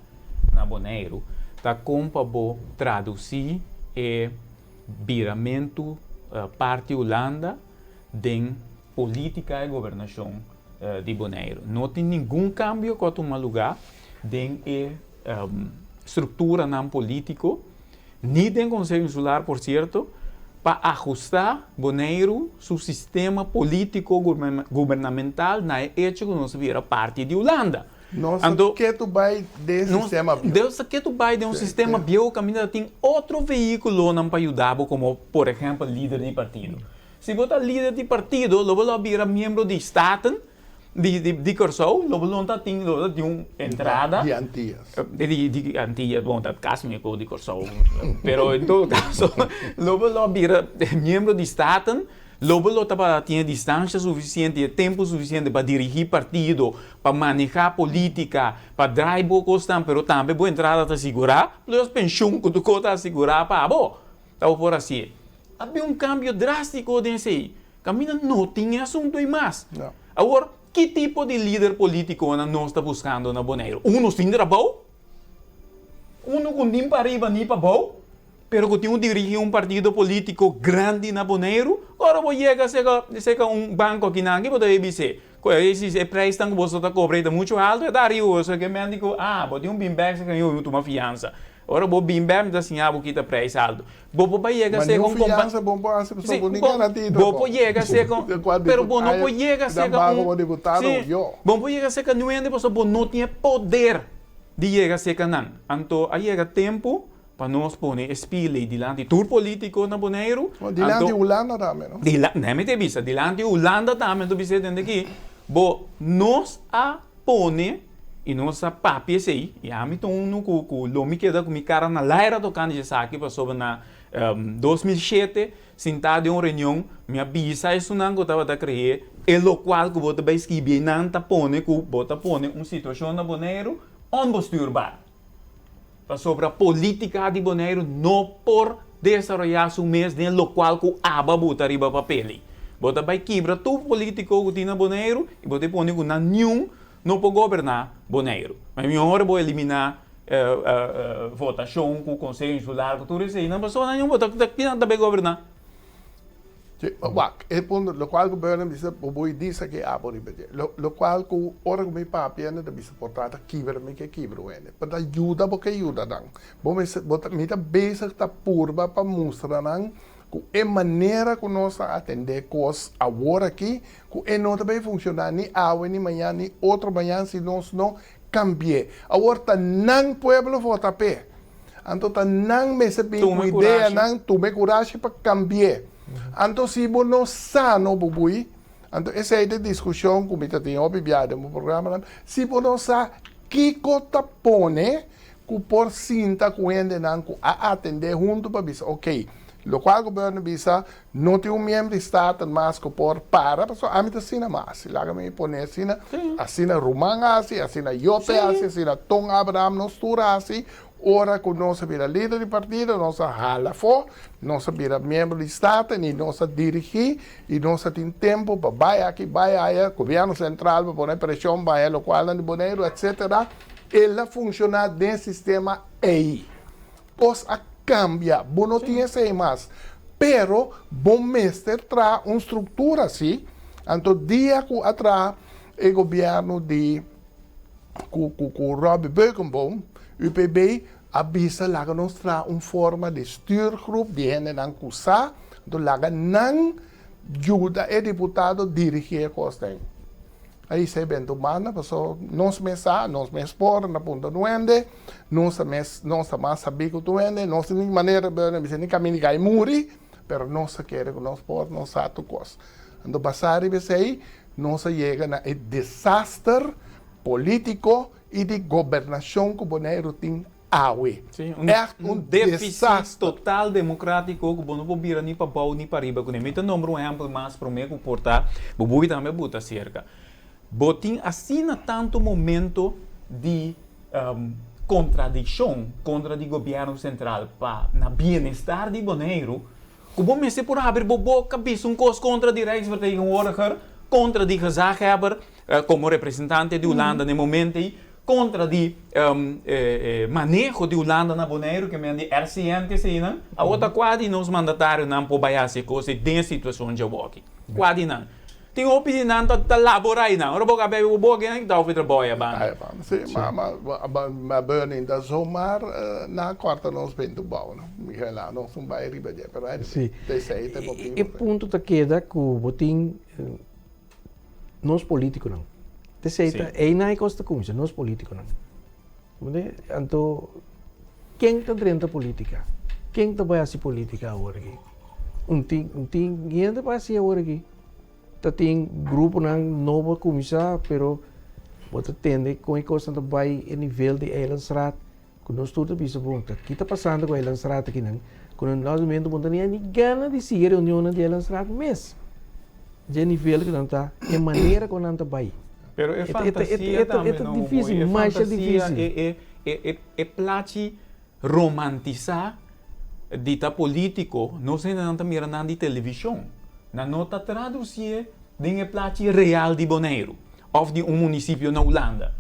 na Bonaire, está como traduzir o viramento parte Holanda de política e governação de Bonaire. Não tem nenhum cambio com o lugar de estrutura não político, nem de Conselho Insular, por certo, para ajustar Bonaire seu sistema político governamental na hecho que nós vira parte de Holanda. Nossa, que tu vai de sistema bio? Deus que tu vai de sistema bio, que ainda tem outro veículo não para ajudar, como por exemplo líder de partido. Se você é líder de partido, você vira membro de Estado, de Corsou, você tem uma entrada de Antillas. De Antillas, bom, tá caso me de Corsou, pero em todo caso, você vira membro de Estado. Lobo tinha distância suficiente, tempo suficiente para dirigir partido, para manejar política, para drive bocos pero também boa entrada para segurar, os pensões que tu cota segurar para bo. Então por assim, havia cambio drástico desse aí. Caminha não tinha assunto e mais. Agora, que tipo de líder político nós está buscando na Bonaire? Sem trabalho? Com nem para arriba nem para baixo? Pero que tinha dirigir partido político grande na Bonaire, agora vou chegar a banco aqui na vou dar ABC. Esse preço que você está cobrando muito alto, é dar eu, só que me digo, vou ter bimback que eu uma fiança. Agora vou bimback assim, vou quitar preço alto. Vou chegar a ser com fiança bom para as pessoas ninguém garantido. Vou chegar a ser com, pero bom não vou chegar a ser com deputado eu. Bom chegar a ser com não é pessoa não tinha poder de chegar a ser com não. Então aí chega tempo para nós pôr espelho dilante do político na Bonaire. Dilante de Holanda também, não? Não me te dilante de Holanda também, tu bisa dentro aqui. Bo nós a pôr e nós a papia sei, e a mim tô no cu, lo me queda com minha cara na laira tocando de saque para sobre na 2007, sentado em uma reunião, minha bisa isso não que estava a criar, e lo qual que bota bem escrever não tá pôr uma situação na Bonaire onbesturbar. Sobre a política de Bonaire não por desarrollar o mês de lo qual que aba bota riba papel. Bota vai quebra tu político que tem na Bonaire e bota põe que nenhum não pode governar Bonaire. Mas melhor vou eliminar votação com o Conselho Insular, que tudo isso aí, não passou nenhum, bota que não deve governar. É ponto, lo qual governo bisa boi disa que abo ribete. Lo qual que ora come papia ne da bisa portata kibra me que kibra ene. Para ajuda porque ajuda dan. Bom me tá besa tá purba para mostrar nan que é maneira que nós atender coisas agora aqui que é não também funcionar ni hoje ni amanhã ni outro manhã se nós não cambiar. Agora tá nan pueblo vota pé. Então tá nan me se bem uma ideia nan tu me coragem para cambiar. Então, se você não sabe, então essa é a discussão que eu tenho obviado no programa, se você não sabe que coisa põe, que por cinta que a atender junto para dizer, ok, o qual o governo diz, não tem membro de Estado, mas que por para, a mim está assim mais, lá me põe assim, assim Román, assim Iope, assim Tom Abraham, nos tura assim, ora que nós vira líder de partido, nós hala fora, nós vira membro de Estado, e nós dirigir, e nós temos tempo para vai aqui, vai aí, governo central para pôr pressão, vai lo qual de Bonaire, etc. Ela funciona dentro do sistema aí. Pois a cambia, bom não tinha sem mais. Pero, bom mestre traz uma estrutura assim, então dia que atrás, o governo de com Rob Beukenboom, UPB, avisa lá que nós traz uma forma de stuurgroep die hen dan kusa, então lá que não ajuda o deputado a dirigir a costa. Aí se bem tomada, passou nós mesma, nós expor na ponta do ende, nós mais saber que tu ende, nós de maneira nem caminho que muri, pero nós quer que nós por nós ato coisa. Então passar e aí, nós chega na desastre político e de governação que o Bonaire tem awe. Sim, um déficit total democrático que não pode vir nem para baixo nem para riba. Quando eu nombro um exemplo mais para mim comportar, o boi também bota cerca. Botin assina tanto momento de contradição contra o governo central para na bem-estar de Bonaire, que bom se por abrir boca bis um cos contra de Rijksvertegenwoordiger, contra de gezaghebber como representante de Holanda no momento contra de manejo de Holanda na Bonaire que me de RCN se não a outra quase nos mandatários não por baiasse coisa de situação de aqui quase não tem opinião da laborar não ora boca bebe boca nem dá o trabalho banda sim mas burning da zomaar na quarta nós bem do bom Miguel lá nós não vai riba de pero e ponto tá queda que o botin nós políticos não. Terceira, é na costa com isso, nós políticos não. Então, quem está dentro da política? Quem está vai fazer política agora aqui? Quem está vai fazer agora aqui? Tem grupo não novo começar, pero você entende com a coisa que vai a nível de Eilandsraad, que nós todos vimos o que está passando com Eilandsraad aqui não. Quando nós mesmo não tem nem gana de seguir a reunião de Eilandsraad mesmo. De nível que não está, é maneira que não está vai. Pero é fantasia também, é difícil, mais é difícil. É plati romantizar dita político, não sei não está mirando de televisão, não está traduzir de plati real de Bonaire, ou de município na Holanda.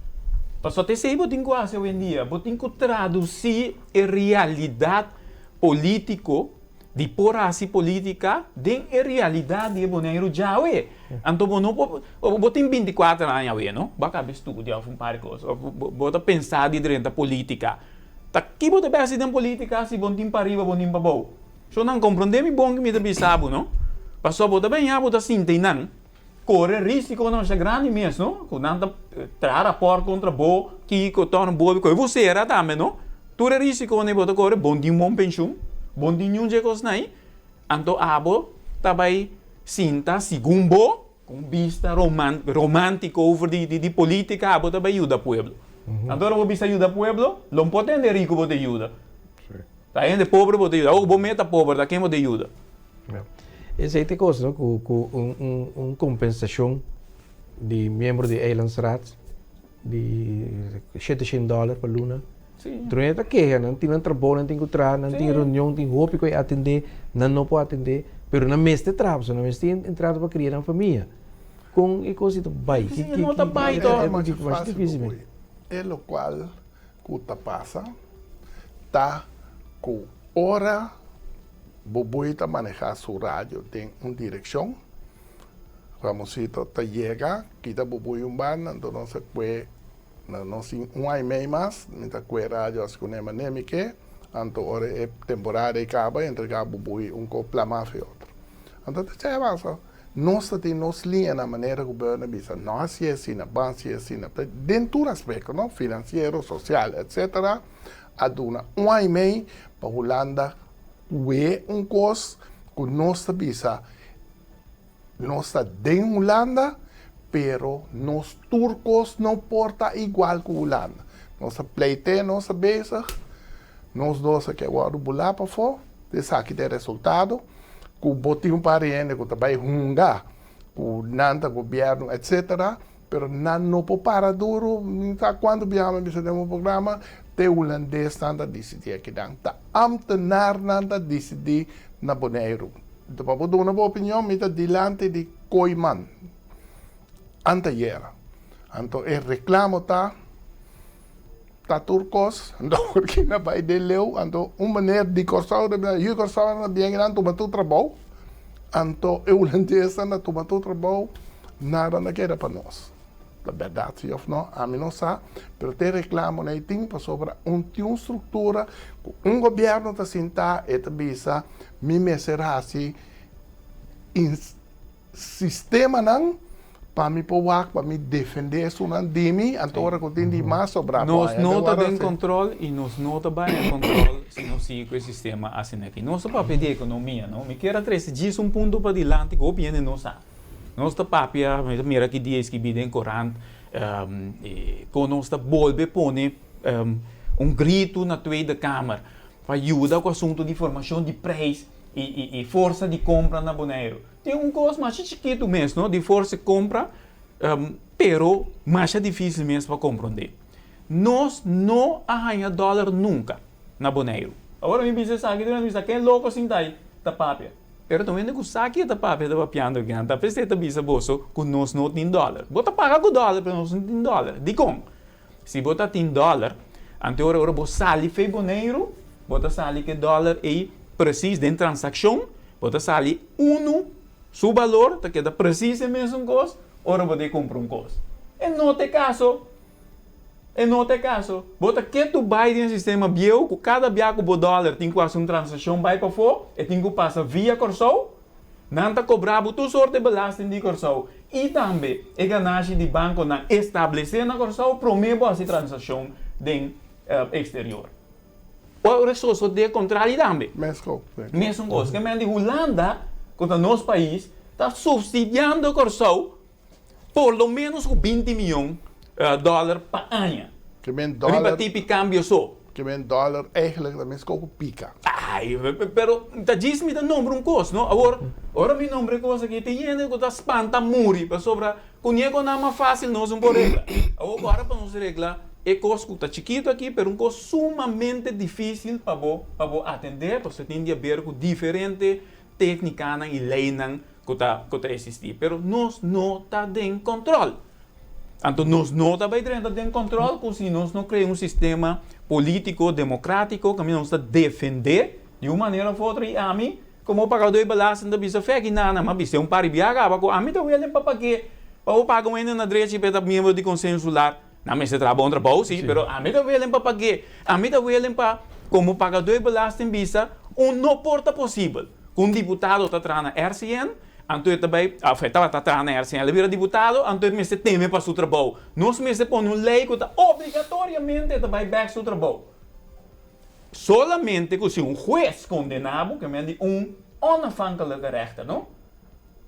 Mas só te sei que tem quase hoje em dia, tem que traduzir a realidade político de porasi política de realidade de Bonaire já é. Então, você tem 24 anos, não? Você acaba de estudar um par de coisas. Você pensar de dentro da política. Aqui você pensa de política, se você tem para arriba, você tem para baixo. Se não compreende, é bom que me dê sabe, não? Mas só você bem, você sinta, não? Corre risco, não é grande mesmo, não? Quando não traz rapport contra o que torna boa, você era também, não? Tudo risco, quando você corre, bom dia, bom pensão. Bom dia, je kos nai. Anto abo tabay sinta segundo com vista romântico over de política abo tabay ajuda pueblo. Agora vou bisa ajuda pueblo, não pode ter rico pode ajuda. Tá ainda pobre pode ajuda. Ou bom meta pobre, da quem pode ajuda. Essa é a coisa, não? Com compensação de membro de Eilandsraad de $700 por luna. Terus tá queja, não tem trabalho, não tem que trabalhar, não tem reunião, não tem roupa que atender, não pode atender, pero na mês de trabalho, na mês de entrada para criar uma família. Com e coisa vai. Não tá pai, é mais difícil. É o qual que tá passa, tá com hora, boboi tá manejar sua rádio, tem uma direção, vamos dizer, tá chega, kita boboi ban, então não se pode não sim ano e meio mais, então com a rádio as coisas nem que, então hora é temporada e acaba, entre cabo boi copla mais e outro. Então te chega mais, nós temos linha na maneira que o governo bisa, nós é assim, banco é assim, dentro do aspecto, não, financeiro, social, etc. Aduna ano e meio para a Holanda, é coisa que nós bisa, nós está dentro da Holanda. Pero nós turcos não porta igual que a Holanda. Nós pleite, nós bezig, nós dois que agora bular para fora, desse aqui tem resultado, que o botinho pariente que também hunga, que o nanta governo, etc. Pero não pode parar duro, quando viemos nesse programa, te Holandes nanda decidi aqui dan, ta ambtenaar nanda decidi na Bonaire. De papo do na opinião mita dilante de Koiman. Anteera. Anto reclamo ta turcos, ando porque na vai de leu, ando maneira de corsau de eu corsau na bem grande tu matu trabalho. Anto Holandês na tu matu trabalho, nada na queda para nós. La verdade, sim ou não, a mim não sabe, pero te reclamo na tempo sobre uma estrutura, governo está sentar e te bisa, me será assim, sistema não, para me poder, para me defender isso não de mim, então agora que eu tenho mais sobre a nós não está em controle e nós não está bem em controle se não siga o sistema assim aqui. Nós para pedir economia, não? Me quero trazer disso ponto para adiante que o governo não sabe. Nós está papia, mira que dias que bidem corante, quando nós está volve pone grito na Tweede Kamer para ajudar com o assunto de formação de preço e força de compra na Bonaire. Tem coisa mais chiquito mesmo, não? De força de compra, pero mais difícil mesmo para compreender. Nós não arranhamos dólar nunca na Bonaire. Agora me diz aqui, quem é louco assim daí, da papia. Pero também não custa aqui da papia da papiando que anda, precisa da bisa bolso com nós não tem dólar. Bota pagar com dólar, pero nós não tem dólar. De como? Se bota tem dólar, ante hora bota sali fei boneiro, bota sali que dólar é preciso de transação, bota sali seu valor, tá que dá preciso mesmo coisa, ora bota comprar coisa. E não tem caso, bota que tu vai no sistema bio, com cada biaco por dólar tem que fazer uma transação vai para fora, e tem que passar via Corsou, não tá cobrado tu sorte de belasting de Corsou, e também a ganagem de banco na estabelecer na Corsou, promete essa transação de exterior. O resto de contrário também. Mesmo coisa, que a de Holanda, contra nosso país, está subsidiando a Corsou por lo menos 20 milhões dólar per ano. Que men dólar. Riba cambio só. Que men dólar eigenlijk também escolhe pica. Ai, pero tá diz me da nome coisa, não? Agora me nome coisa que tem gente que tá espanta muri para sobra. Conhego não é mais fácil nós por regla. Agora para nós regla é coisa que tá chiquito aqui, pero coisa sumamente difícil para atender, porque você tem que ver com diferente técnica e lei que tá existir. Pero nós não tá em controle. Então, nós não estamos em controle, porque se nós não criamos sistema político, democrático, que nós estamos defender de uma maneira ou outra, e a mim, como o pagador de balança da bisa fé, que nada, mas é para viajar, a mim está olhando para quê? Para o pago ainda na direita, para membro de conselho solar, não me se trabalha, sim, mas a mim está olhando para quê? A mim está olhando para, como pagador de balança em bisa, não porta possível. Um deputado está trazendo RCN, então também afetava a RCN, ele vira deputado, então me se teme para o seu trabalho. Nós me se põe uma lei que está obrigatoriamente também para o seu trabalho. Solamente que se juez condenado, que é onafhankelijke rechter, não?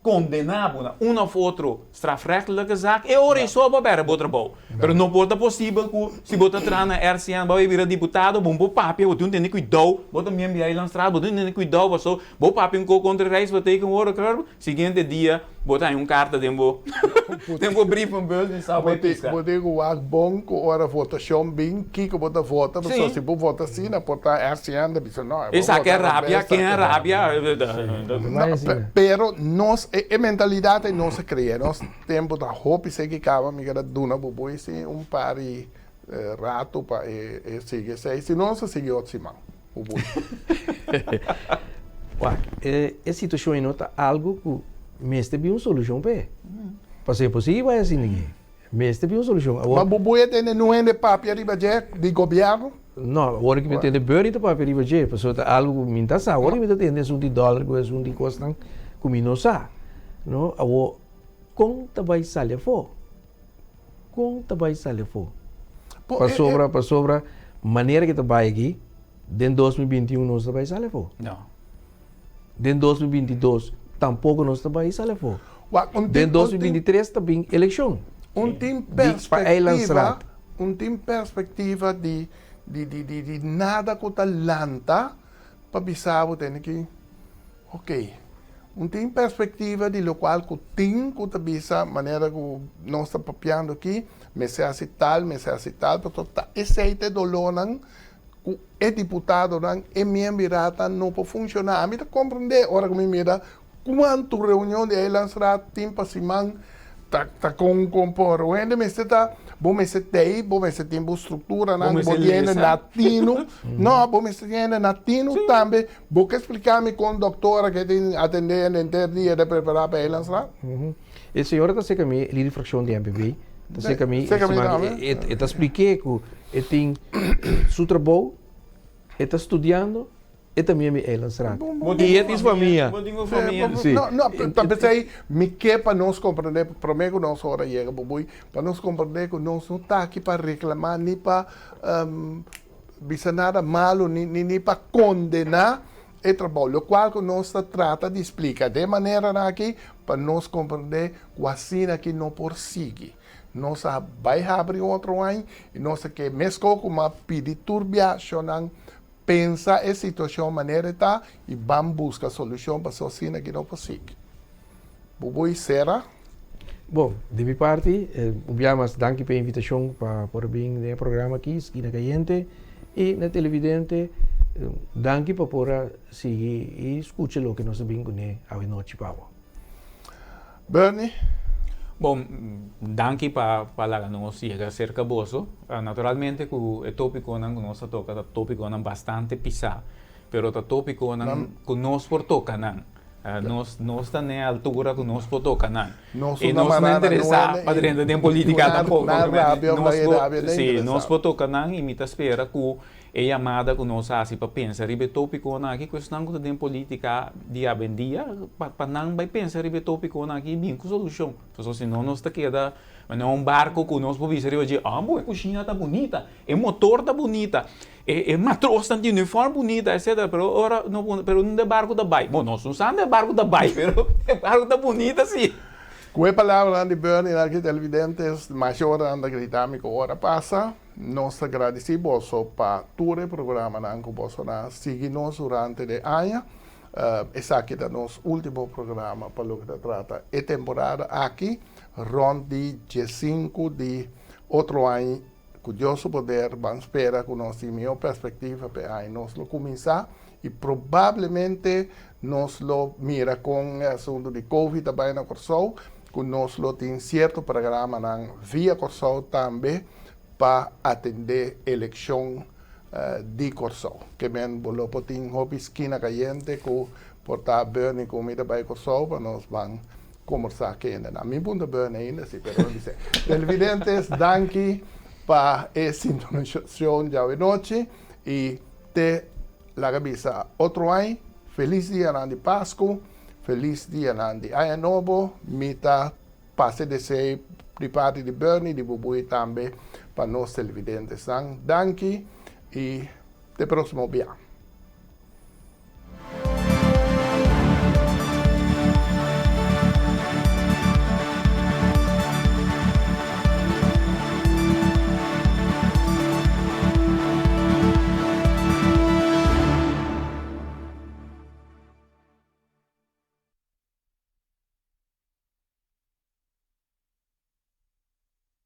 Condenado na ou outra strafrechtelijke zaak, e ora só para o trabalho. Mas não pode possível que se você entrar na RCN, vai virar deputado, bom papi, você tem que cuidar, você me enviar aí na estrada, você tem que cuidar, você bom papi um contra reis, você tem que hora claro, seguinte dia, você tem carta de tempo brief um bus, sabe pisca. Você o bom que hora votação bem, que você vota, mas se você vota assim, na porta RCN, você não. Essa que é rábia, Pero nós a mentalidade não se cria. Nós temos da roupa e que acaba me quer duna boboi se pari rato para seguir se não se seguir outro simão. A situação nota algo que mês teve uma solução para. Para ser possível é assim ninguém. Mês teve uma solução. Mas boboi tem não é de papi arriba de governo? Não, agora que me tem de beurre de papi arriba de, porque algo me tá sa, agora me tem de um de dólar, que é um de costan, como não sa. No, awo conta vai sair fora. Conta vai sair fora. Para sobra maneira que vai aqui, em 2021 nós vai sair fora. Não. Em 2022 tampouco nós vai sair fora. Em 2023 também eleição. Tem perspectiva de nada que talanta para bisabo tem que ok. não tem perspectiva de lo qual que tem que tabisa maneira que nós está papiando aqui, me se hace tal, porque tá aceita dolor não, que é deputado não, é membro não pode funcionar. A mim tá compreender, ora que me mira, quanto reunião de lançar tem para cima, tá com por onde me está bom me tem uma estrutura não bom tiene latino não bom me tiene latino também vou explicar-me com doutora que tem atender interdia de preparar para elas lá a senhora está se caminho ali de fração de MPB está se caminho está expliquei que tem seu trabalho está estudando e também me lançar e é isso família não também me quer para nós compreender primeiro nós hora chega para nós compreender que nós não está aqui para reclamar nem para dizer nada malo nem para condenar o trabalho, o qual que nós trata de explicar de maneira aqui para nós compreender que assim aqui não prossegue. Nós vai abrir outro ano e nós quer mesmo com uma pedir turbiação pensa a situação maneira está e vamos buscar solução para sozinho que não consegue. Vou será? Bom, de minha parte, obviamente, danke pela invitação para vir no programa aqui, Esquina Caliente, e na televidente, danke para poder seguir e escutar o que nós vimos a noite para Bernie? Bom, danke para nós chegar cerca boso. Naturalmente, o tópico que nós toca, o tópico é bastante pisado, pero o tópico que nós por tocar não. Nós estamos na altura que nós por tocar não. E nós não interessa para dentro da política tampoco. Nós por tocar não e me espera que é chamada que nós fazemos para pensar ribe tópico aqui questão que tem política dia a dia para não vai pensar ribe tópico aqui bem com solução. Porque senão nós está queda um barco que nós podemos dizer boa a cozinha está bonita, o motor está bonita, o matroz está de uniforme bonita, etc. Pero não é barco da bai. Bom, nós não usamos é barco da bai, pero o barco está bonita sim. Com a palavra de Bernie aqui televidentes, mais hora anda gritar que hora passa. Nós agradecemos para todo o programa que você seguir-nos durante o ano. Esse aqui é o nosso último programa para o que trata a temporada aqui, ronde de 5 de outro ano, que Deus poder, vamos esperar que nós tenhamos uma perspectiva para nós começar e provavelmente nós mira com o assunto de Covid também na Corsol, que nós temos certo programa via Corsol também, para atender a eleição de Corsol. Que bem, vou ter uma esquina caliente que portar Bernie comida para Corsol, para nós vamos conversar aqui ainda. A minha ponta Bernie ainda, sim, pero dizer. Televidentes, danke para a sintonização de hoje noite e te la cabeça outro ano. Feliz dia de Páscoa, feliz dia de Ano Novo, mita passe de ser de parte de Bernie, de Bubui também, para nós televidentes. Danke e até o próximo dia.